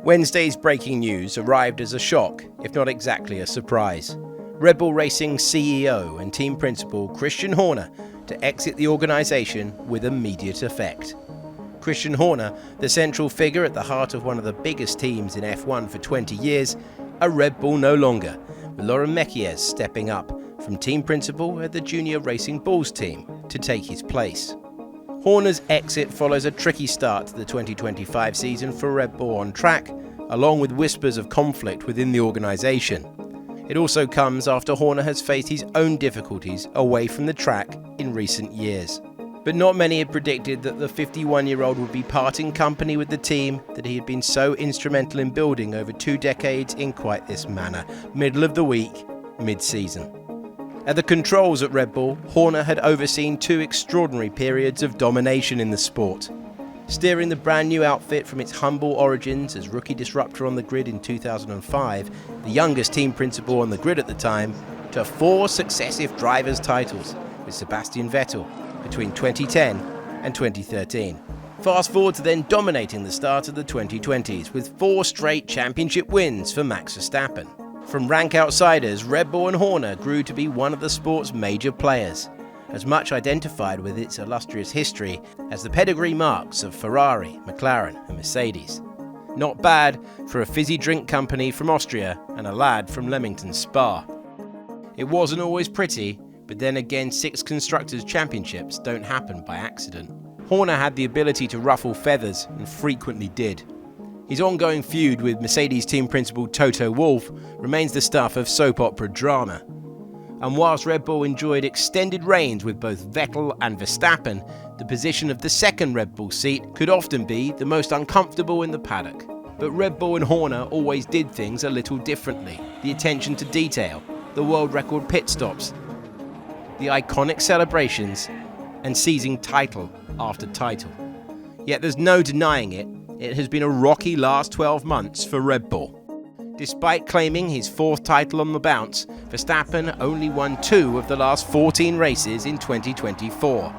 Wednesday's breaking news arrived as a shock, if not exactly a surprise. Red Bull Racing CEO and team principal Christian Horner to exit the organisation with immediate effect. Christian Horner, the central figure at the heart of one of the biggest teams in F1 for 20 years, a Red Bull no longer, with Laurent Mekies stepping up from team principal at the Junior Racing Bulls team to take his place. Horner's exit follows a tricky start to the 2025 season for Red Bull on track, along with whispers of conflict within the organisation. It also comes after Horner has faced his own difficulties away from the track in recent years. But not many had predicted that the 51-year-old would be parting company with the team that he had been so instrumental in building over 2 decades in quite this manner, middle of the week, mid-season. At the controls at Red Bull, Horner had overseen 2 extraordinary periods of domination in the sport. Steering the brand new outfit from its humble origins as rookie disruptor on the grid in 2005, the youngest team principal on the grid at the time, to 4 successive drivers' titles with Sebastian Vettel between 2010 and 2013. Fast forward to then dominating the start of the 2020s with 4 straight championship wins for Max Verstappen. From rank outsiders, Red Bull and Horner grew to be one of the sport's major players, as much identified with its illustrious history as the pedigree marks of Ferrari, McLaren and Mercedes. Not bad for a fizzy drink company from Austria and a lad from Leamington Spa. It wasn't always pretty, but then again 6 Constructors Championships don't happen by accident. Horner had the ability to ruffle feathers and frequently did. His ongoing feud with Mercedes team principal Toto Wolff remains the stuff of soap opera drama. And whilst Red Bull enjoyed extended reigns with both Vettel and Verstappen, the position of the second Red Bull seat could often be the most uncomfortable in the paddock. But Red Bull and Horner always did things a little differently. The attention to detail, the world record pit stops, the iconic celebrations, and seizing title after title. Yet there's no denying it. It has been a rocky last 12 months for Red Bull. Despite claiming his 4th title on the bounce, Verstappen only won 2 of the last 14 races in 2024,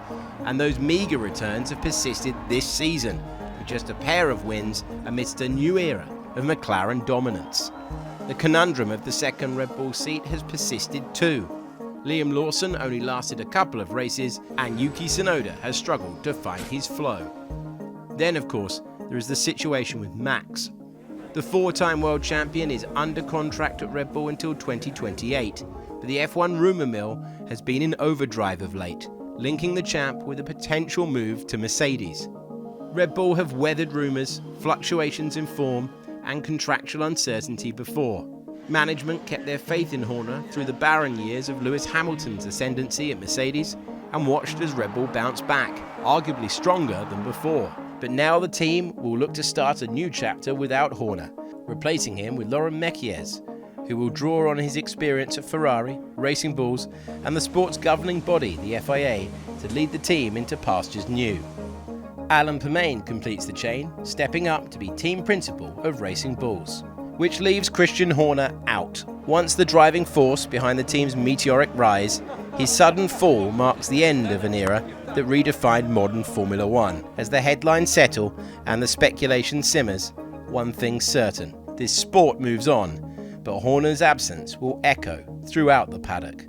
and those meagre returns have persisted this season, with just a pair of wins amidst a new era of McLaren dominance. The conundrum of the second Red Bull seat has persisted too. Liam Lawson only lasted a couple of races, and Yuki Tsunoda has struggled to find his flow. Then, of course, there is the situation with Max. The 4-time world champion is under contract at Red Bull until 2028, but the F1 rumour mill has been in overdrive of late, linking the champ with a potential move to Mercedes. Red Bull have weathered rumours, fluctuations in form, and contractual uncertainty before. Management kept their faith in Horner through the barren years of Lewis Hamilton's ascendancy at Mercedes and watched as Red Bull bounced back, arguably stronger than before. But now the team will look to start a new chapter without Horner, replacing him with Laurent Mekies, who will draw on his experience at Ferrari, Racing Bulls, and the sport's governing body, the FIA, to lead the team into pastures new. Alan Permain completes the chain, stepping up to be team principal of Racing Bulls, which leaves Christian Horner out. Once the driving force behind the team's meteoric rise, his sudden fall marks the end of an era that redefined modern Formula One. As the headlines settle and the speculation simmers, one thing's certain: this sport moves on, but Horner's absence will echo throughout the paddock.